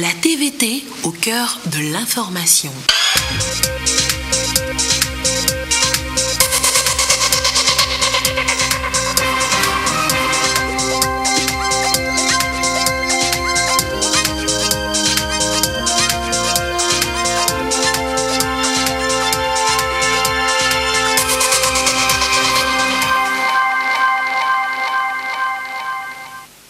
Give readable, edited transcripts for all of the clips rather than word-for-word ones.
La TVT au cœur de l'information.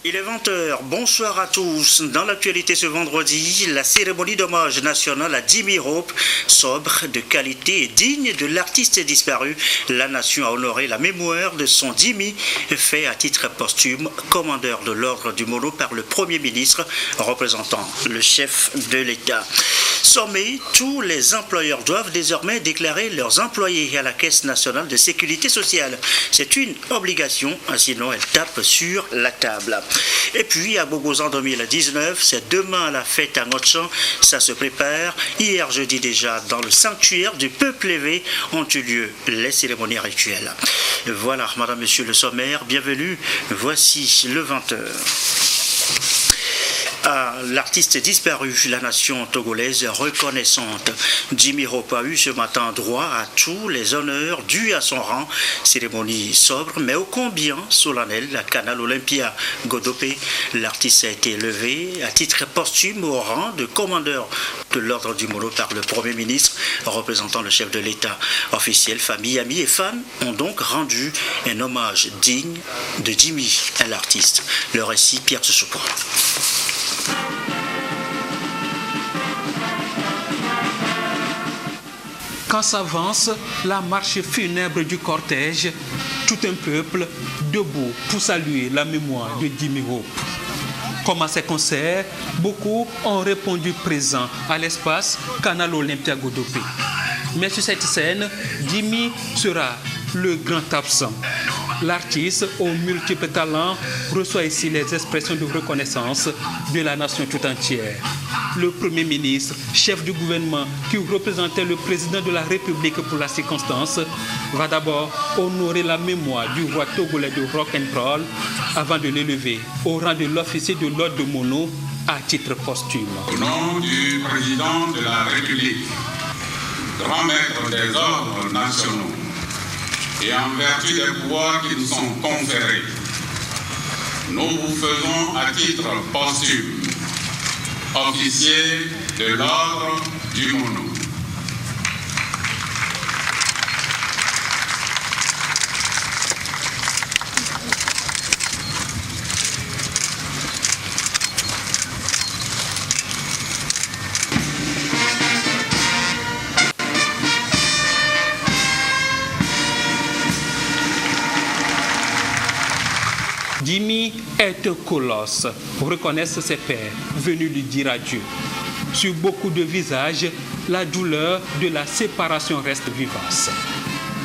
Il est 20h, bonsoir à tous. Dans l'actualité ce vendredi, la cérémonie d'hommage national à Jimmy Hope, sobre, de qualité et digne de l'artiste disparu. La nation a honoré la mémoire de son Jimmy, fait à titre posthume commandeur de l'ordre du Mono par le Premier ministre, représentant le chef de l'État. Sommé, tous les employeurs doivent désormais déclarer leurs employés à la Caisse nationale de sécurité sociale. C'est une obligation, sinon elle tape sur la table. Et puis à Bogozan 2019, c'est demain la fête à Ngotchan, ça se prépare. Hier jeudi déjà, dans le sanctuaire du peuple élevé, ont eu lieu les cérémonies rituelles. Voilà, madame, monsieur le sommaire, bienvenue, voici le 20h. L'artiste disparu, la nation togolaise reconnaissante. Jimmy Hope a eu ce matin droit à tous les honneurs dus à son rang. Cérémonie sobre, mais ô combien solennelle, la Canal Olympia Godopé. L'artiste a été élevé à titre posthume au rang de commandeur de l'ordre du Mono par le Premier ministre, représentant le chef de l'État. Officiels, familles, amis et fans ont donc rendu un hommage digne de Jimmy, l'artiste. Le récit, Pierre Tsoussouko. Quand s'avance la marche funèbre du cortège, tout un peuple debout pour saluer la mémoire de Jimmy Hope. Comme à ces concerts, beaucoup ont répondu présents à l'espace Canal Olympia Godopé. Mais sur cette scène, Jimmy sera le grand absent. L'artiste aux multiples talents reçoit ici les expressions de reconnaissance de la nation tout entière. Le Premier ministre, chef du gouvernement qui représentait le président de la République pour la circonstance, va d'abord honorer la mémoire du roi togolais de rock'n'roll avant de l'élever au rang de l'officier de l'ordre de Mono à titre posthume. Au nom du président de la République, grand maître des ordres nationaux, et en vertu des pouvoirs qui nous sont conférés, nous vous faisons à titre posthume officier de l'ordre du Mono. Jimmy est un colosse, reconnaissent ses pairs, venus lui dire adieu. Sur beaucoup de visages, la douleur de la séparation reste vivace.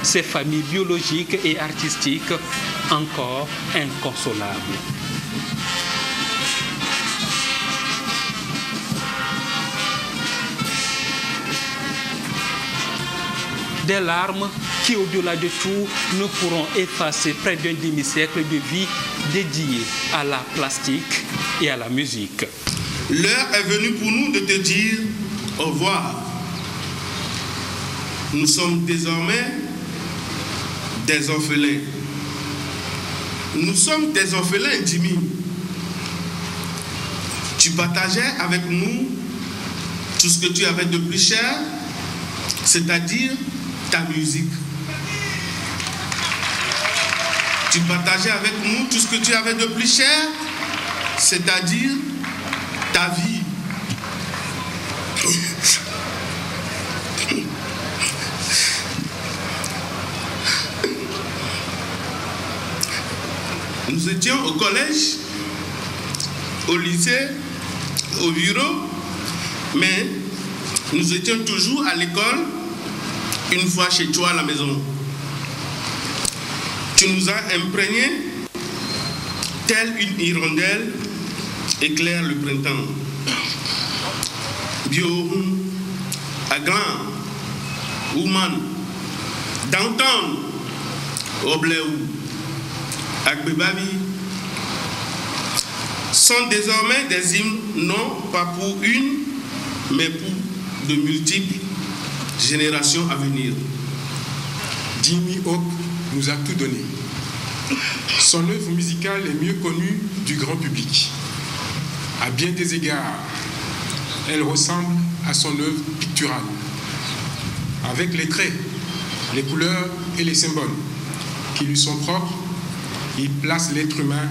Ses familles biologiques et artistiques, encore inconsolables. Des larmes qui, au-delà de tout, ne pourront effacer près d'un demi-siècle de vie dédiée à la plastique et à la musique. L'heure est venue pour nous de te dire au revoir. Nous sommes désormais des orphelins. Nous sommes des orphelins, Jimmy. Tu partageais avec nous tout ce que tu avais de plus cher, c'est-à-dire ta musique. Tu partageais avec nous tout ce que tu avais de plus cher, c'est-à-dire ta vie. Nous étions au collège, au lycée, au bureau, mais nous étions toujours à l'école, une fois chez toi à la maison. Tu nous as imprégnés, telle une hirondelle éclaire le printemps. Bio, Aglan, Ouman, Downtown, Obléou, Agbebabi, sont désormais des hymnes non pas pour une, mais pour de multiples générations à venir. Jimmy Hope nous a tout donné. Son œuvre musicale est mieux connue du grand public. À bien des égards, elle ressemble à son œuvre picturale. Avec les traits, les couleurs et les symboles qui lui sont propres, il place l'être humain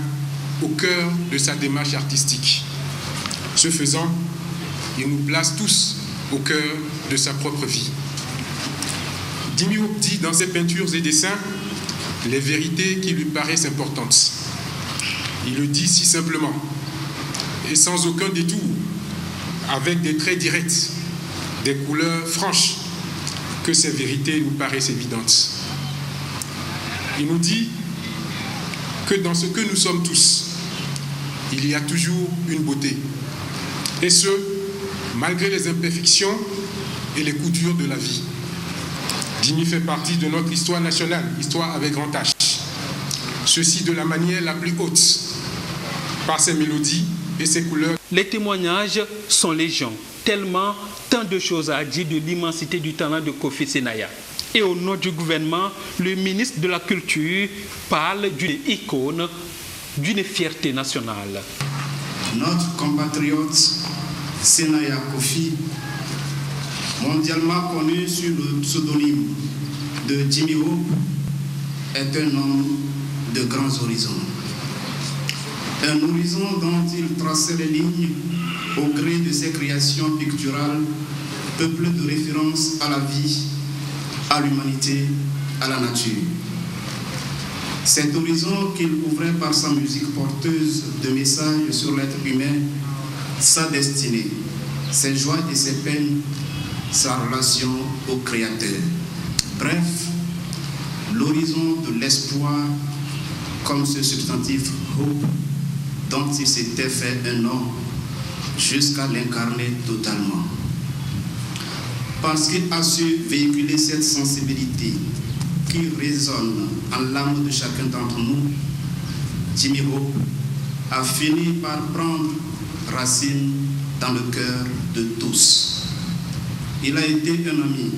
au cœur de sa démarche artistique. Ce faisant, il nous place tous au cœur de sa propre vie. Jimmy Hope dit dans ses peintures et dessins les vérités qui lui paraissent importantes. Il le dit si simplement et sans aucun détour, avec des traits directs, des couleurs franches, que ces vérités nous paraissent évidentes. Il nous dit que dans ce que nous sommes tous, il y a toujours une beauté. Et ce, malgré les imperfections et les coups durs de la vie. Jimmy fait partie de notre histoire nationale, histoire avec grand H. Ceci de la manière la plus haute, par ses mélodies et ses couleurs. Les témoignages sont légion, tellement tant de choses à dire de l'immensité du talent de Kofi Senaya. Et au nom du gouvernement, le ministre de la Culture parle d'une icône, d'une fierté nationale. Notre compatriote Senaya Kofi, mondialement connu sous le pseudonyme de Jimmy Hope, est un homme de grands horizons. Un horizon dont il traçait les lignes au gré de ses créations picturales, peuplées de références à la vie, à l'humanité, à la nature. Cet horizon qu'il ouvrait par sa musique porteuse de messages sur l'être humain, sa destinée, ses joies et ses peines, sa relation au Créateur. Bref, l'horizon de l'espoir comme ce substantif hope dont il s'était fait un nom jusqu'à l'incarner totalement. Parce qu'il a su véhiculer cette sensibilité qui résonne en l'âme de chacun d'entre nous, Jimmy Hope a fini par prendre racine dans le cœur de tous. Il a été un ami,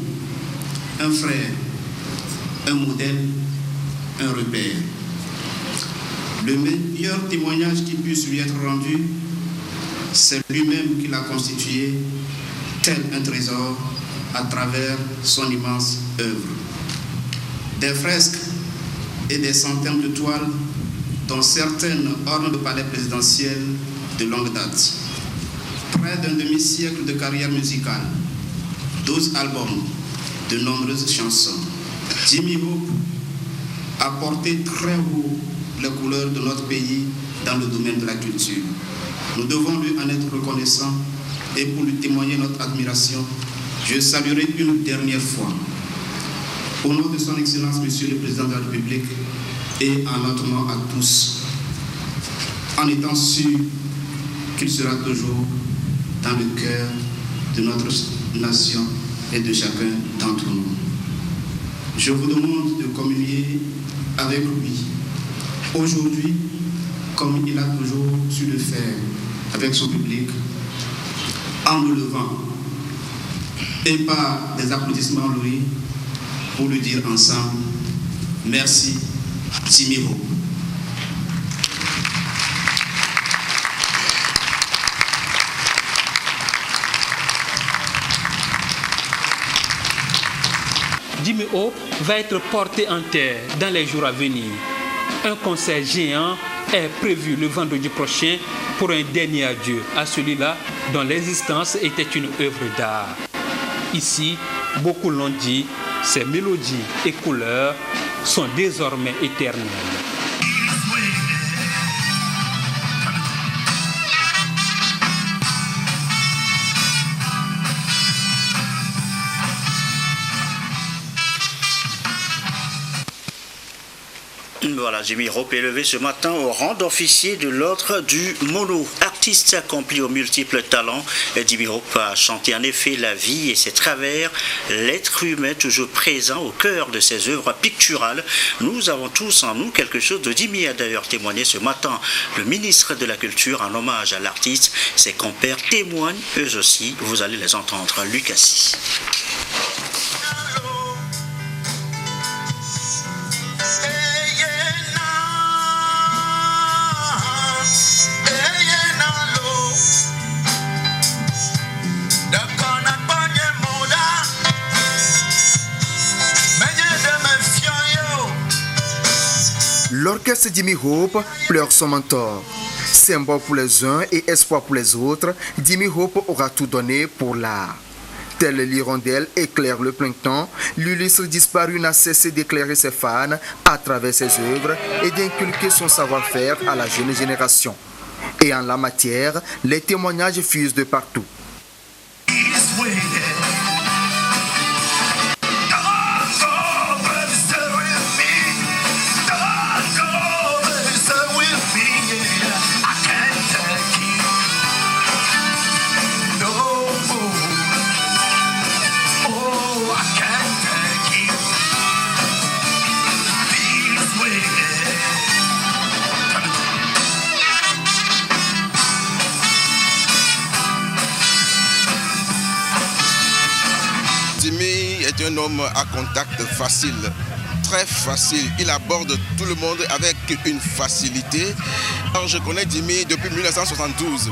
un frère, un modèle, un repère. Le meilleur témoignage qui puisse lui être rendu, c'est lui-même qui l'a constitué tel un trésor à travers son immense œuvre. Des fresques et des centaines de toiles, dont certaines ornent le palais présidentiel de longue date. Près d'un demi-siècle de carrière musicale, 12 albums, de nombreuses chansons. Jimmy Hope a porté très haut les couleurs de notre pays dans le domaine de la culture. Nous devons lui en être reconnaissants et pour lui témoigner notre admiration, je saluerai une dernière fois, au nom de son Excellence, Monsieur le Président de la République, et en notre nom à tous, en étant sûr qu'il sera toujours dans le cœur de notre nation et de chacun d'entre nous. Je vous demande de communier avec lui aujourd'hui, comme il a toujours su le faire avec son public, en le levant et par des applaudissements loués pour lui dire ensemble merci Jimmy Hope. Jimmy Hope va être porté en terre dans les jours à venir. Un concert géant est prévu le vendredi prochain pour un dernier adieu à celui-là dont l'existence était une œuvre d'art. Ici, beaucoup l'ont dit, ces mélodies et couleurs sont désormais éternelles. Voilà, Jimmy Hope élevé ce matin au rang d'officier de l'ordre du Mono. Artiste accompli aux multiples talents, Jimmy Hope a chanté en effet la vie et ses travers, l'être humain toujours présent au cœur de ses œuvres picturales. Nous avons tous en nous quelque chose de Jimmy, a d'ailleurs témoigné ce matin le ministre de la Culture en hommage à l'artiste. Ses compères témoignent eux aussi, vous allez les entendre. Lucassi. L'orchestre Jimmy Hope pleure son mentor. Symbole pour les uns et espoir pour les autres, Jimmy Hope aura tout donné pour l'art. Tel l'hirondelle éclaire le plancton, l'illustre disparu n'a cessé d'éclairer ses fans à travers ses œuvres et d'inculquer son savoir-faire à la jeune génération. Et en la matière, les témoignages fusent de partout. Jimmy est un homme à contact facile, très facile. Il aborde tout le monde avec une facilité. Alors, je connais Jimmy depuis 1972.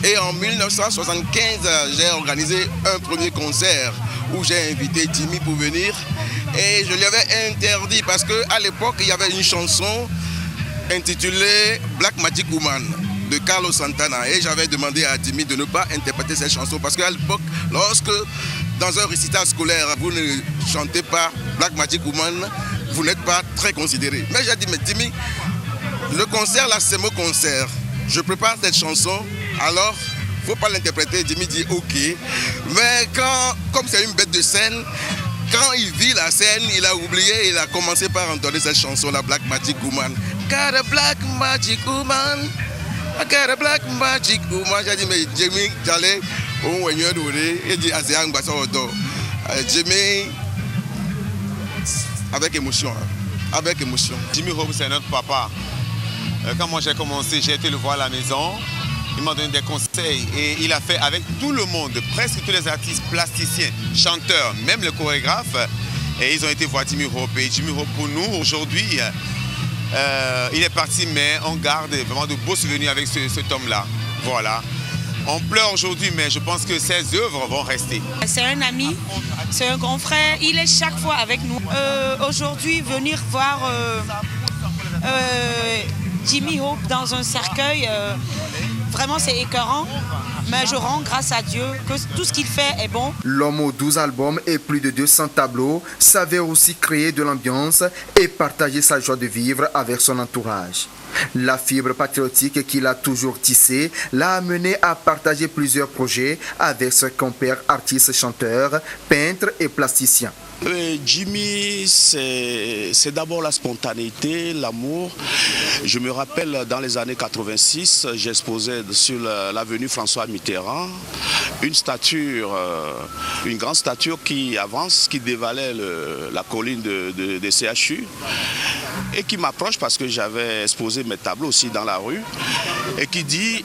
Et en 1975, j'ai organisé un premier concert où j'ai invité Jimmy pour venir. Et je lui avais interdit parce qu'à l'époque, il y avait une chanson intitulée Black Magic Woman de Carlos Santana. Et j'avais demandé à Jimmy de ne pas interpréter cette chanson parce qu'à l'époque, lorsque dans un récital scolaire, vous ne chantez pas Black Magic Woman, vous n'êtes pas très considéré. Mais j'ai dit, mais Jimmy, le concert là, c'est mon concert. Je prépare cette chanson, alors il ne faut pas l'interpréter. Jimmy dit ok. Mais comme c'est une bête de scène, quand il vit la scène, il a oublié, il a commencé par entonner cette chanson, la Black Magic Woman. Got a Black Magic Woman, I got a Black Magic Woman. J'ai dit, mais Jimmy, j'allais au et dit, Jimmy, avec émotion, avec émotion. Jimmy Hope, c'est notre papa. Quand moi j'ai commencé, j'ai été le voir à la maison. Il m'a donné des conseils et il a fait avec tout le monde, presque tous les artistes plasticiens, chanteurs, même les chorégraphes. Et ils ont été voir Jimmy Hope. Et Jimmy Hope, pour nous, aujourd'hui, il est parti, mais on garde vraiment de beaux souvenirs avec cet homme-là. Voilà. On pleure aujourd'hui, mais je pense que ses œuvres vont rester. C'est un ami, c'est un grand frère. Il est chaque fois avec nous. Aujourd'hui, venir voir Jimmy Hope dans un cercueil, vraiment c'est écœurant. Mais je rends grâce à Dieu que tout ce qu'il fait est bon. L'homme aux 12 albums et plus de 200 tableaux savait aussi créer de l'ambiance et partager sa joie de vivre avec son entourage. La fibre patriotique qu'il a toujours tissée l'a amené à partager plusieurs projets avec ses compères artistes, chanteurs, peintres et plasticiens. Jimmy, c'est d'abord la spontanéité, l'amour. Je me rappelle dans les années 86, j'exposais sur l'avenue François Mitterrand une stature, une grande stature qui avance, qui dévalait la colline de CHU et qui m'approche parce que j'avais exposé mes tableaux aussi dans la rue et qui dit,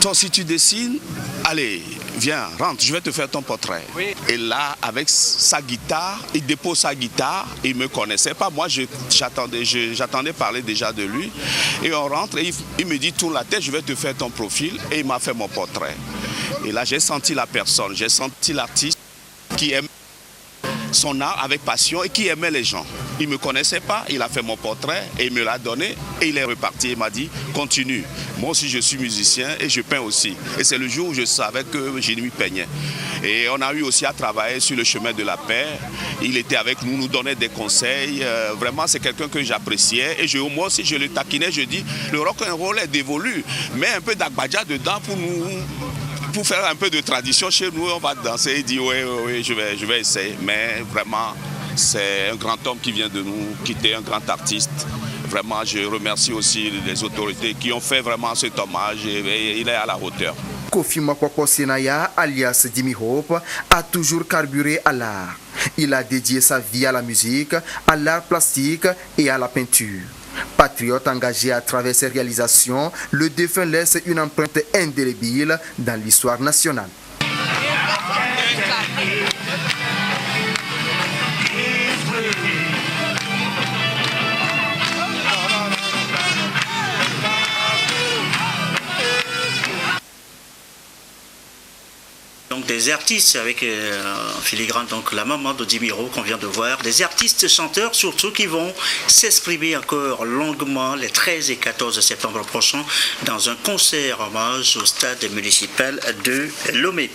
toi si tu dessines, allez, viens, rentre, je vais te faire ton portrait. Oui. Et là, avec sa guitare, il dépose sa guitare, il ne me connaissait pas. Moi, j'attendais parler déjà de lui. Et on rentre et il me dit, tourne la tête, je vais te faire ton profil. Et il m'a fait mon portrait. Et là, j'ai senti la personne, j'ai senti l'artiste qui aime son art avec passion et qui aimait les gens. Il ne me connaissait pas, il a fait mon portrait et il me l'a donné et il est reparti. Il m'a dit, continue. Moi aussi, je suis musicien et je peins aussi. Et c'est le jour où je savais que Jimmy peignait. Et on a eu aussi à travailler sur le chemin de la paix. Il était avec nous, nous donnait des conseils. Vraiment, c'est quelqu'un que j'appréciais. Et moi aussi, je le taquinais. Je dis, le rock'n'roll est dévolu. Mets un peu d'Agbadja dedans pour faire un peu de tradition chez nous. On va danser. Il dit, oui, je vais essayer. Mais vraiment, c'est un grand homme qui vient de nous quitter, un grand artiste. Vraiment, je remercie aussi les autorités qui ont fait vraiment cet hommage et il est à la hauteur. Kofi Mokoko Senaya, alias Jimmy Hope, a toujours carburé à l'art. Il a dédié sa vie à la musique, à l'art plastique et à la peinture. Patriote engagé à travers ses réalisations, le défunt laisse une empreinte indélébile dans l'histoire nationale. Donc des artistes avec filigrane, donc la maman de Jimmy Hope qu'on vient de voir, des artistes chanteurs surtout qui vont s'exprimer encore longuement les 13 et 14 septembre prochains dans un concert hommage au stade municipal de Lomé.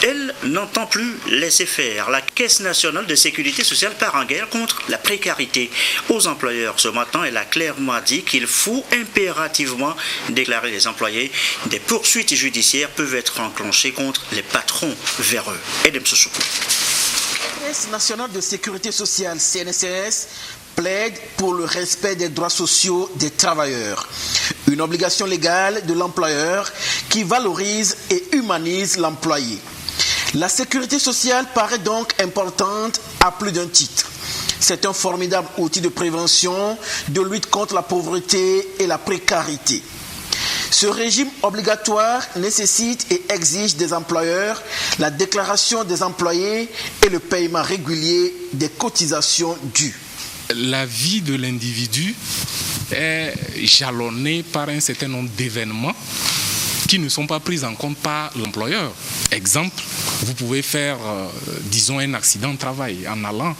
Elle n'entend plus laisser faire. La Caisse nationale de sécurité sociale part en guerre contre la précarité. Aux employeurs ce matin, elle a clairement dit qu'il faut impérativement déclarer les employés. Des poursuites judiciaires peuvent être enclenchées contre les patrons véreux. Edem Sousoukou. La Caisse nationale de sécurité sociale, CNSS, plaide pour le respect des droits sociaux des travailleurs. Une obligation légale de l'employeur qui valorise et humanise l'employé. La sécurité sociale paraît donc importante à plus d'un titre. C'est un formidable outil de prévention, de lutte contre la pauvreté et la précarité. Ce régime obligatoire nécessite et exige des employeurs la déclaration des employés et le paiement régulier des cotisations dues. La vie de l'individu est jalonnée par un certain nombre d'événements qui ne sont pas pris en compte par l'employeur. Exemple, vous pouvez faire, disons, un accident de travail en allant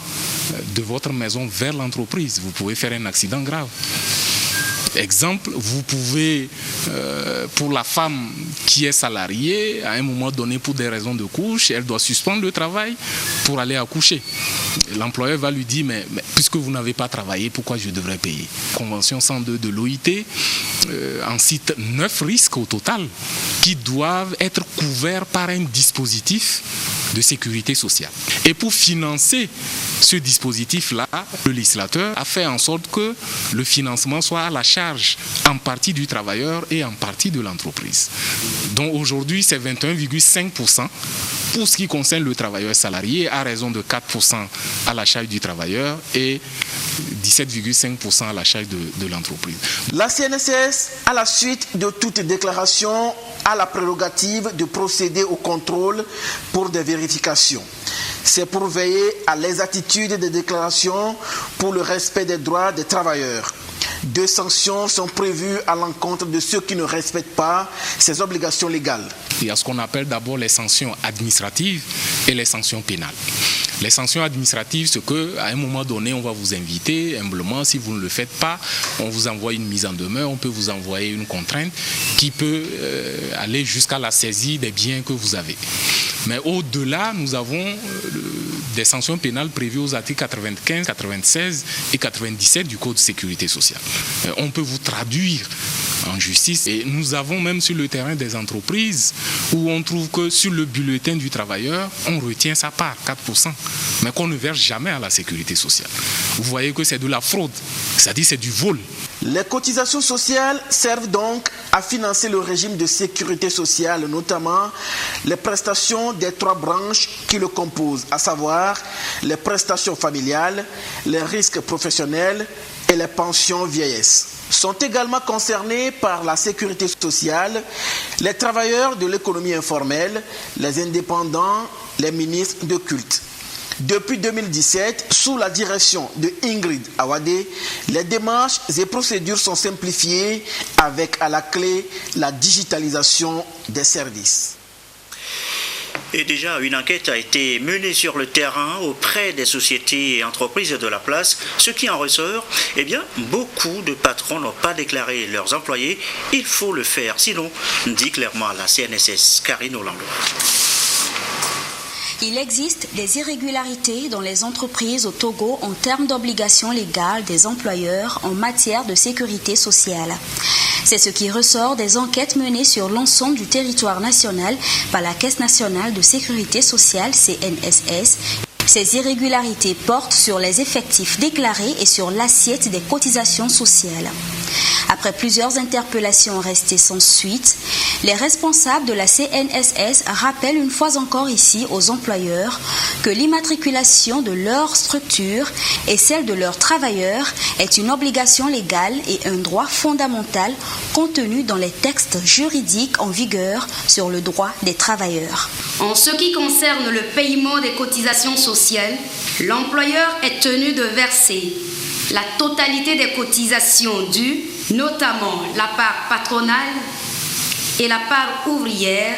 de votre maison vers l'entreprise. Vous pouvez faire un accident grave. Exemple, vous pouvez, pour la femme qui est salariée, à un moment donné, pour des raisons de couche, elle doit suspendre le travail pour aller accoucher. L'employeur va lui dire, mais puisque vous n'avez pas travaillé, pourquoi je devrais payer? Convention 102 de l'OIT en cite 9 risques au total qui doivent être couverts par un dispositif de sécurité sociale. Et pour financer ce dispositif-là, le législateur a fait en sorte que le financement soit à la charge en partie du travailleur et en partie de l'entreprise. Donc aujourd'hui, c'est 21,5% pour ce qui concerne le travailleur salarié, à raison de 4% à la charge du travailleur et 17,5% à la charge de l'entreprise. La CNSS, à la suite de toute déclaration, a la prérogative de procéder au contrôle pour des vérifications. C'est pour veiller à l'exactitude des déclarations pour le respect des droits des travailleurs. 2 sanctions sont prévues à l'encontre de ceux qui ne respectent pas ces obligations légales. Il y a ce qu'on appelle d'abord les sanctions administratives et les sanctions pénales. Les sanctions administratives, c'est qu'à un moment donné, on va vous inviter humblement. Si vous ne le faites pas, on vous envoie une mise en demeure, on peut vous envoyer une contrainte qui peut aller jusqu'à la saisie des biens que vous avez. Mais au-delà, nous avons des sanctions pénales prévues aux articles 95, 96 et 97 du Code de sécurité sociale. On peut vous traduire en justice et nous avons même sur le terrain des entreprises où on trouve que sur le bulletin du travailleur, on retient sa part, 4%, mais qu'on ne verse jamais à la sécurité sociale. Vous voyez que c'est de la fraude, c'est-à-dire c'est du vol. Les cotisations sociales servent donc à financer le régime de sécurité sociale, notamment les prestations des 3 branches qui le composent, à savoir les prestations familiales, les risques professionnels et les pensions vieillesse. Sont également concernés par la sécurité sociale les travailleurs de l'économie informelle, les indépendants, les ministres de culte. Depuis 2017, sous la direction de Ingrid Awadé, les démarches et procédures sont simplifiées avec à la clé la digitalisation des services. Et déjà, une enquête a été menée sur le terrain auprès des sociétés et entreprises de la place. Ce qui en ressort, eh bien, beaucoup de patrons n'ont pas déclaré leurs employés. Il faut le faire, sinon, dit clairement la CNSS. Karine Orlando. Il existe des irrégularités dans les entreprises au Togo en termes d'obligations légales des employeurs en matière de sécurité sociale. C'est ce qui ressort des enquêtes menées sur l'ensemble du territoire national par la Caisse nationale de sécurité sociale, CNSS, Ces irrégularités portent sur les effectifs déclarés et sur l'assiette des cotisations sociales. Après plusieurs interpellations restées sans suite, les responsables de la CNSS rappellent une fois encore ici aux employeurs que l'immatriculation de leur structure et celle de leurs travailleurs est une obligation légale et un droit fondamental contenu dans les textes juridiques en vigueur sur le droit des travailleurs. En ce qui concerne le paiement des cotisations sociales, l'employeur est tenu de verser la totalité des cotisations dues, notamment la part patronale et la part ouvrière,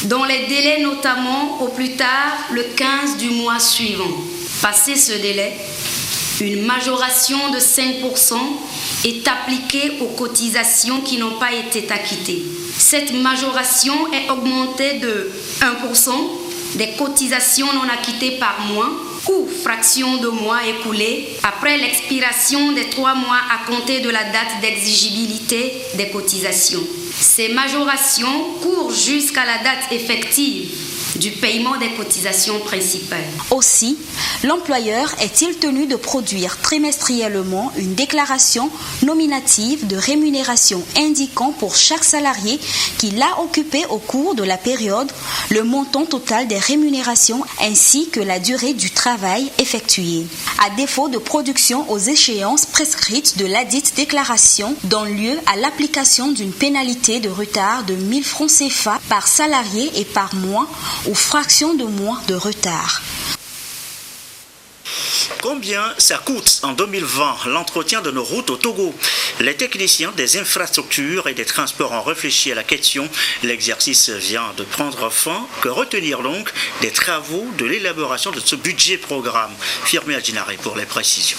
dans les délais notamment au plus tard le 15 du mois suivant. Passé ce délai, une majoration de 5% est appliquée aux cotisations qui n'ont pas été acquittées. Cette majoration est augmentée de 1% des cotisations non acquittées par mois ou fraction de mois écoulés après l'expiration des 3 mois à compter de la date d'exigibilité des cotisations. Ces majorations courent jusqu'à la date effective du paiement des cotisations principales. Aussi, l'employeur est-il tenu de produire trimestriellement une déclaration nominative de rémunération indiquant pour chaque salarié qu'il a occupé au cours de la période le montant total des rémunérations ainsi que la durée du travail effectué. À défaut de production aux échéances prescrites de ladite déclaration, donne lieu à l'application d'une pénalité de retard de 1000 francs CFA par salarié et par mois ou fraction de mois de retard. Combien ça coûte en 2020 l'entretien de nos routes au Togo? Les techniciens des infrastructures et des transports ont réfléchi à la question. L'exercice vient de prendre fin. Que retenir donc des travaux de l'élaboration de ce budget programme? Firmé Adjinare pour les précisions.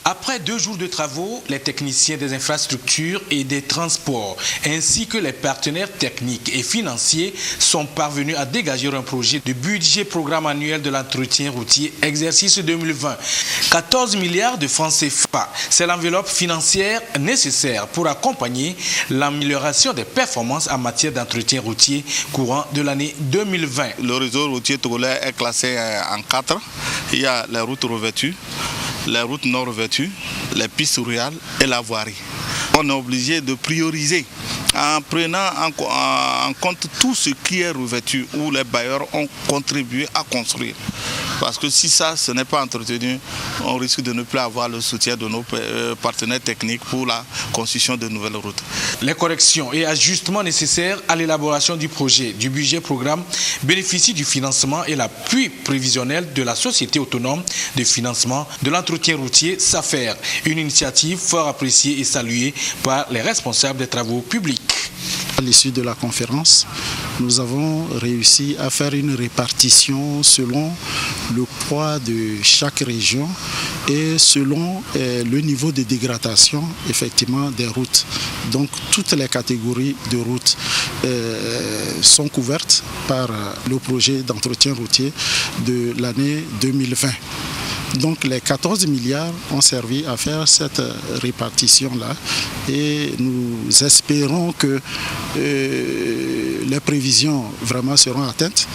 Après 2 jours de travaux, les techniciens des infrastructures et des transports, ainsi que les partenaires techniques et financiers sont parvenus à dégager un projet de budget programme annuel de l'entretien routier exercice 2020. 14 milliards de francs CFA. C'est l'enveloppe financière nécessaire pour accompagner l'amélioration des performances en matière d'entretien routier courant de l'année 2020. Le réseau routier togolais est classé en 4. Il y a les routes revêtues, les routes non revêtues, les pistes rurales et la voirie. On est obligé de prioriser en prenant en compte tout ce qui est revêtu où les bailleurs ont contribué à construire. Parce que si ça, ce n'est pas entretenu, on risque de ne plus avoir le soutien de nos partenaires techniques pour la construction de nouvelles routes. Les corrections et ajustements nécessaires à l'élaboration du projet du budget programme bénéficient du financement et l'appui prévisionnel de la Société autonome de financement de l'entretien routier, SAFER, une initiative fort appréciée et saluée par les responsables des travaux publics. À l'issue de la conférence, nous avons réussi à faire une répartition selon le poids de chaque région et selon le niveau de dégradation effectivement des routes. Donc toutes les catégories de routes sont couvertes par le projet d'entretien routier de l'année 2020. Donc les 14 milliards ont servi à faire cette répartition-là et nous espérons que les prévisions vraiment seront atteintes.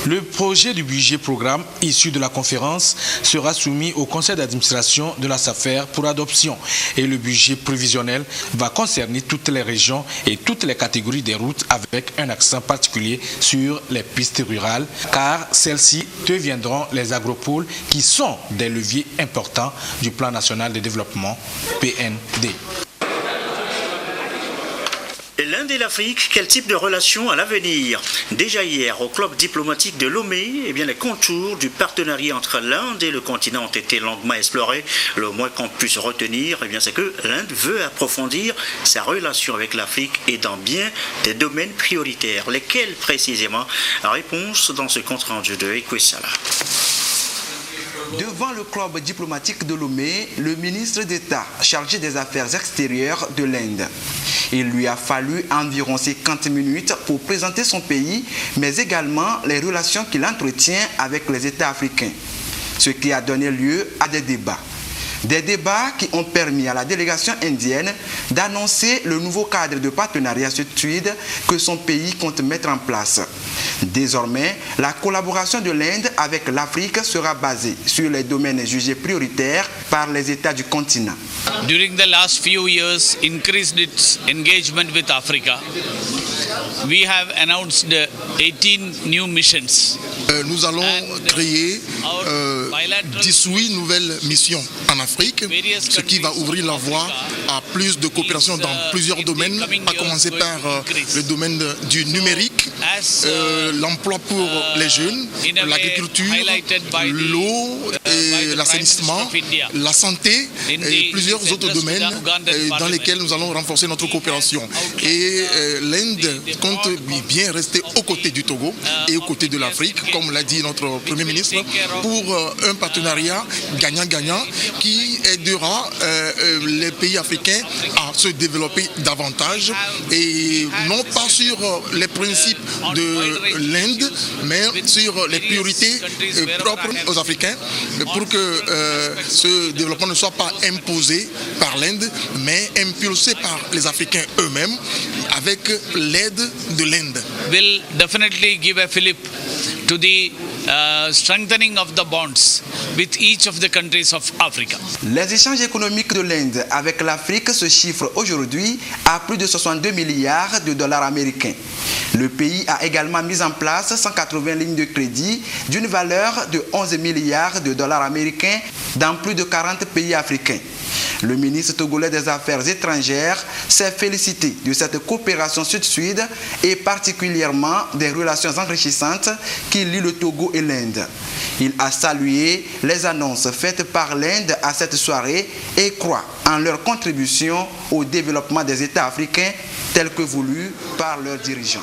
Le projet du budget programme issu de la conférence sera soumis au conseil d'administration de la SAFER pour adoption et le budget prévisionnel va concerner toutes les régions et toutes les catégories des routes avec un accent particulier sur les pistes rurales car celles-ci deviendront les agropoles qui sont des leviers importants du plan national de développement PND. Et l'Inde et l'Afrique, quel type de relation à l'avenir? Déjà hier, au club diplomatique de Lomé, les contours du partenariat entre l'Inde et le continent ont été longuement explorés. Le moins qu'on puisse retenir, c'est que l'Inde veut approfondir sa relation avec l'Afrique et dans bien des domaines prioritaires. Lesquels précisément? Réponse dans ce compte rendu de Ekwesala. Devant le club diplomatique de Lomé, le ministre d'État chargé des Affaires extérieures de l'Inde. Il lui a fallu environ 50 minutes pour présenter son pays, mais également les relations qu'il entretient avec les États africains, ce qui a donné lieu à des débats. Des débats qui ont permis à la délégation indienne d'annoncer le nouveau cadre de partenariat sud-sud que son pays compte mettre en place. Désormais, la collaboration de l'Inde avec l'Afrique sera basée sur les domaines jugés prioritaires par les États du continent. During the last few years, increased its engagement with Africa. We have announced 18 new missions. Nous allons créer 18 nouvelles missions en Afrique, ce qui va ouvrir la voie à plus de coopération dans plusieurs domaines, à commencer par le domaine du numérique, l'emploi pour les jeunes, l'agriculture, l'eau, l'assainissement, la santé et plusieurs autres domaines dans lesquels nous allons renforcer notre coopération. Et l'Inde compte bien rester aux côtés du Togo et aux côtés de l'Afrique, comme l'a dit notre Premier ministre, pour un partenariat gagnant-gagnant qui aidera les pays africains à se développer davantage et non pas sur les principes de l'Inde, mais sur les priorités propres aux Africains pour que ce développement ne soit pas imposé par l'Inde, mais impulsé par les Africains eux-mêmes avec l'aide de l'Inde. Will definitely give a fillip to the strengthening of the bonds with each of the countries of Africa. Les échanges économiques de l'Inde avec l'Afrique se chiffrent aujourd'hui à plus de 62 milliards de dollars américains. Le pays a également mis en place 180 lignes de crédit d'une valeur de 11 milliards de dollars américains dans plus de 40 pays africains. Le ministre togolais des Affaires étrangères s'est félicité de cette coopération sud-sud et particulièrement des relations enrichissantes qui lient le Togo et l'Inde. Il a salué les annonces faites par l'Inde à cette soirée et croit en leur contribution au développement des États africains tels que voulus par leurs dirigeants.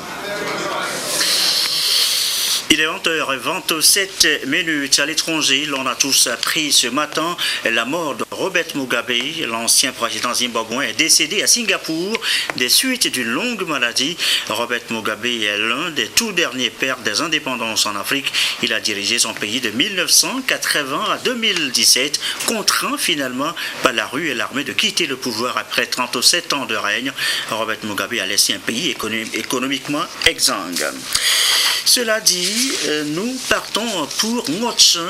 Il est 20h27 à l'étranger. L'on a tous appris ce matin la mort de Robert Mugabe, l'ancien président zimbabwéen, est décédé à Singapour des suites d'une longue maladie. Robert Mugabe est l'un des tout derniers pères des indépendances en Afrique. Il a dirigé son pays de 1980 à 2017, contraint finalement par la rue et l'armée de quitter le pouvoir après 37 ans de règne. Robert Mugabe a laissé un pays économiquement exsangue. Cela dit, nous partons pour Ngotchin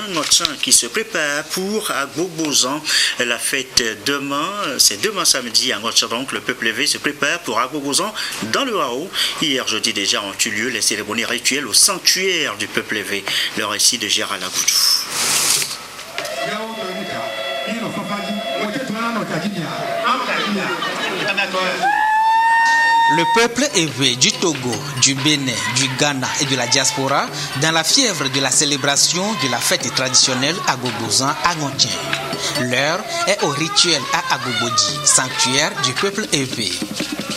qui se prépare pour Agbogbosan. La fête demain, c'est demain samedi à Ngotchin, donc le peuple élevé se prépare pour Agbogbosan dans le Hao. Hier jeudi déjà ont eu lieu les cérémonies rituelles au sanctuaire du peuple élevé. Le récit de Gérald Agoudou. Le peuple élevé du Togo, du Bénin, du Ghana et de la diaspora dans la fièvre de la célébration de la fête traditionnelle Agbogbosan à Ngotchin. L'heure est au rituel à Agbogboji, sanctuaire du peuple élevé.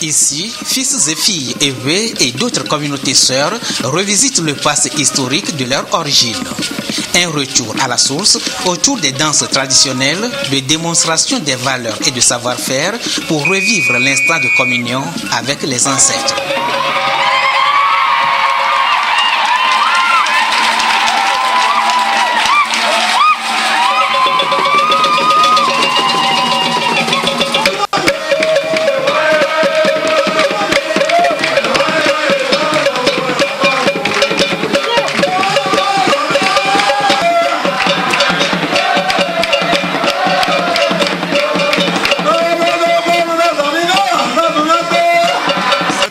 Ici, fils et filles élevés et d'autres communautés sœurs revisitent le passé historique de leur origine. Un retour à la source autour des danses traditionnelles, de démonstration des valeurs et de savoir-faire pour revivre l'instant de communion avec les ancêtres.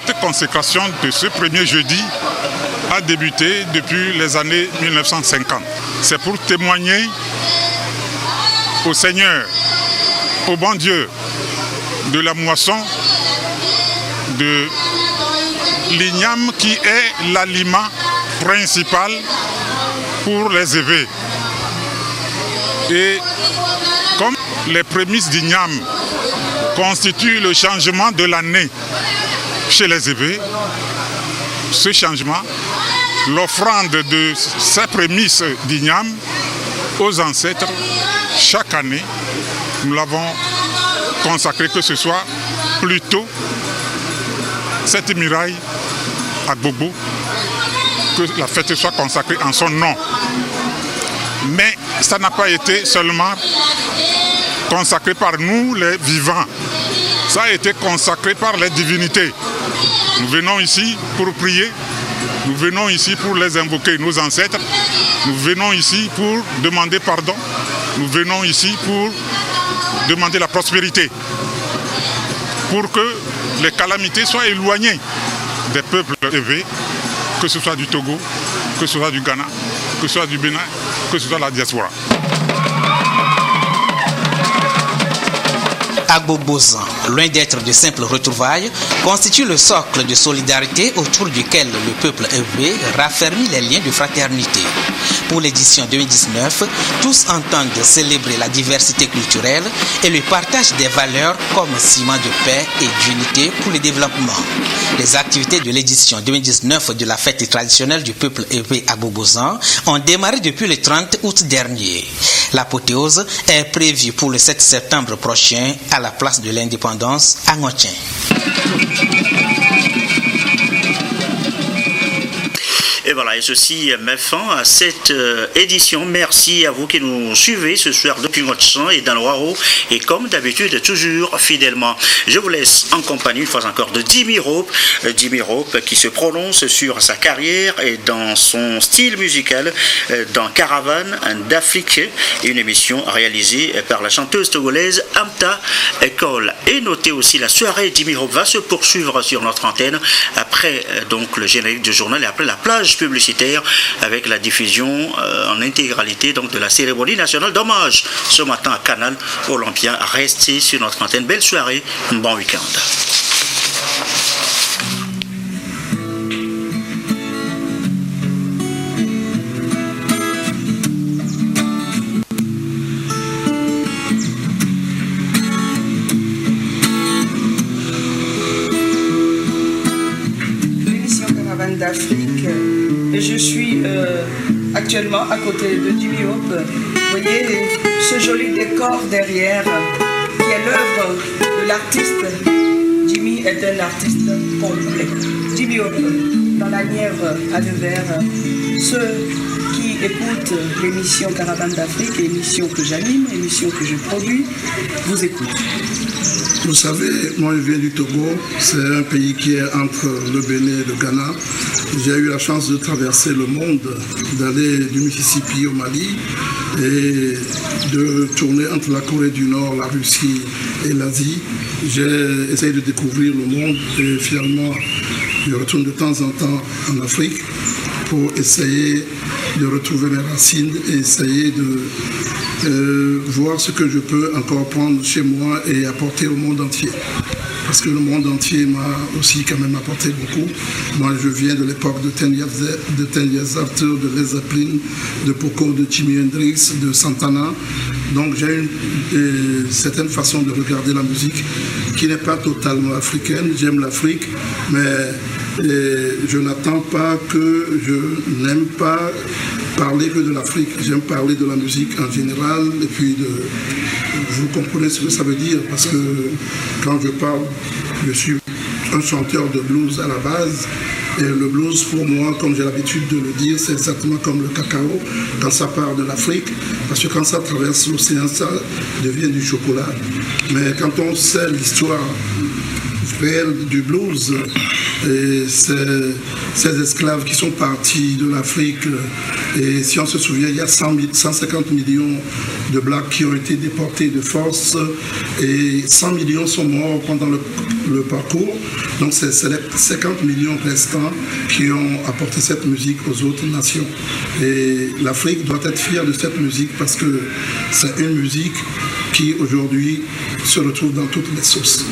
La consécration de ce premier jeudi a débuté depuis les années 1950. C'est pour témoigner au Seigneur, au bon Dieu, de la moisson de l'igname qui est l'aliment principal pour les évêques. Et comme les prémices d'igname constituent le changement de l'année chez les évêques, ce changement, l'offrande de ces prémices d'igname aux ancêtres, chaque année, nous l'avons consacré, que ce soit plutôt cette muraille à Gbogbo, que la fête soit consacrée en son nom. Mais ça n'a pas été seulement consacré par nous les vivants. Ça a été consacré par les divinités. Nous venons ici pour prier. Nous venons ici pour les invoquer, nos ancêtres. Nous venons ici pour demander pardon. Nous venons ici pour demander la prospérité. Pour que les calamités soient éloignées des peuples élevés, que ce soit du Togo, que ce soit du Ghana, que ce soit du Bénin, que ce soit la diaspora. Agbobozan, loin d'être de simples retrouvailles, constitue le socle de solidarité autour duquel le peuple élevé raffermit les liens de fraternité. Pour l'édition 2019, tous entendent célébrer la diversité culturelle et le partage des valeurs comme ciment de paix et d'unité pour le développement. Les activités de l'édition 2019 de la fête traditionnelle du peuple élevé Agbobozan ont démarré depuis le 30 août dernier. L'apothéose est prévue pour le 7 septembre prochain à la place de l'Indépendance à Ngontien. Et voilà, et ceci met fin à cette édition. Merci à vous qui nous suivez ce soir depuis Ngontien et dans le Waro. Et comme d'habitude, toujours fidèlement, je vous laisse en compagnie une fois encore de Jimmy Hope. Jimmy Hope qui se prononce sur sa carrière et dans son style musical dans Caravane d'Afrique, une émission réalisée par la chanteuse togolaise Amta Ekol. Et notez aussi, la soirée Jimmy Hope va se poursuivre sur notre antenne après donc le générique du journal et après la plage publicitaire avec la diffusion en intégralité donc de la cérémonie nationale d'hommage ce matin à Canal Olympia. Restez sur notre antenne. Belle soirée, bon week-end. L'émission Caravane d'Afrique. Et je suis actuellement à côté de Jimmy Hope. Vous voyez ce joli décor derrière qui est l'œuvre de l'artiste. Jimmy est un artiste complet. Jimmy Hope, dans la Nièvre à Nevers. Ceux qui écoutent l'émission Caravane d'Afrique, l'émission que j'anime, l'émission que je produis, vous écoutent. Vous savez, moi je viens du Togo, c'est un pays qui est entre le Bénin et le Ghana. J'ai eu la chance de traverser le monde, d'aller du Mississippi au Mali et de tourner entre la Corée du Nord, la Russie et l'Asie. J'ai essayé de découvrir le monde et finalement je retourne de temps en temps en Afrique pour essayer de retrouver mes racines et essayer de voir ce que je peux encore prendre chez moi et apporter au monde entier. Parce que le monde entier m'a aussi quand même apporté beaucoup. Moi, je viens de l'époque de Ten Years After, de Led Zeppelin, de Poco, de Jimi Hendrix, de Santana. Donc j'ai une certaine façon de regarder la musique qui n'est pas totalement africaine. J'aime l'Afrique, mais je n'attends pas que je n'aime pas parler que de l'Afrique. J'aime parler de la musique en général et puis vous comprenez ce que ça veut dire parce que quand je parle, je suis un chanteur de blues à la base et le blues pour moi, comme j'ai l'habitude de le dire, c'est exactement comme le cacao quand ça part de l'Afrique parce que quand ça traverse l'océan, ça devient du chocolat. Mais quand on sait l'histoire réelle du blues et ces esclaves qui sont partis de l'Afrique et si on se souvient il y a 150 millions de blacks qui ont été déportés de force et 100 millions sont morts pendant le parcours, donc c'est les 50 millions restants qui ont apporté cette musique aux autres nations et l'Afrique doit être fière de cette musique parce que c'est une musique qui aujourd'hui se retrouve dans toutes les sauces.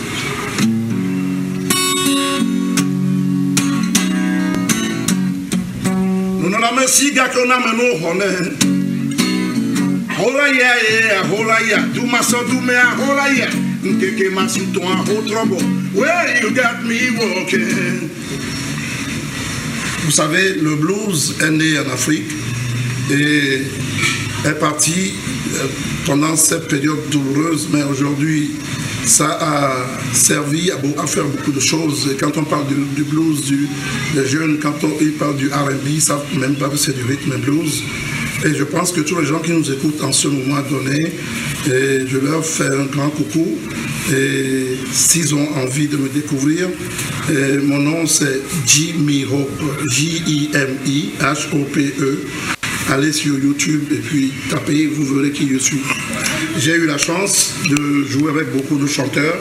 Mesiga kona meno hone hola ya hola ya du maso du me hola ya nkeke masito a hotrobo where you got me walking. Vous savez, le blues est né en Afrique et est parti pendant cette période douloureuse, mais aujourd'hui ça a servi à faire beaucoup de choses. Et quand on parle du blues, des jeunes, quand ils parlent du R&B, ils ne savent même pas que c'est du rhythm and blues. Et je pense que tous les gens qui nous écoutent en ce moment donné, et je leur fais un grand coucou. Et s'ils ont envie de me découvrir, mon nom c'est Jimi Hope, J-I-M-I-H-O-P-E. Allez sur YouTube et puis tapez, vous verrez qui je suis. J'ai eu la chance de jouer avec beaucoup de chanteurs.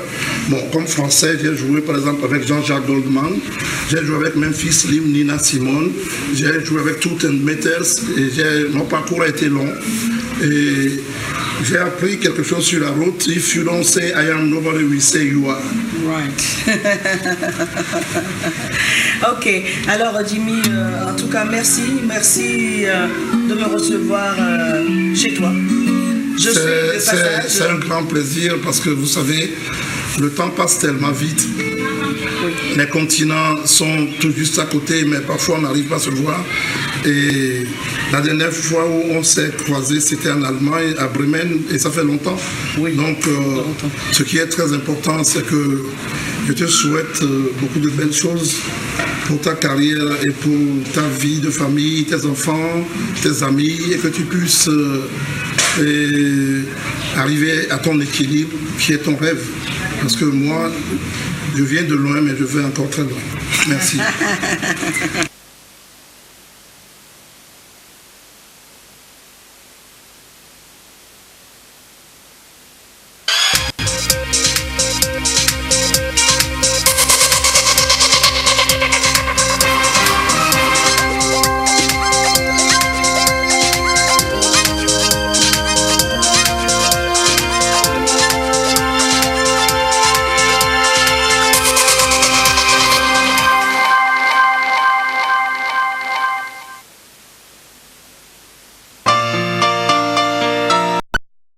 Bon, comme français, j'ai joué par exemple avec Jean-Jacques Goldman, j'ai joué avec Memphis Slim, Nina Simone, j'ai joué avec Toot and Meters et mon parcours a été long. Et j'ai appris quelque chose sur la route. If you don't say I am, nobody will say you are. Right. Ok. Alors, Jimi, en tout cas, merci de me recevoir chez toi. C'est un grand plaisir parce que vous savez, le temps passe tellement vite. Oui. Les continents sont tout juste à côté, mais parfois on n'arrive pas à se voir. Et la dernière fois où on s'est croisés, c'était en Allemagne, à Bremen, et ça fait longtemps. Oui. Donc, ce qui est très important, c'est que je te souhaite beaucoup de belles choses pour ta carrière et pour ta vie de famille, tes enfants, tes amis, et que tu puisses arriver à ton équilibre, qui est ton rêve. Parce que moi, je viens de loin, mais je vais encore très loin. Merci.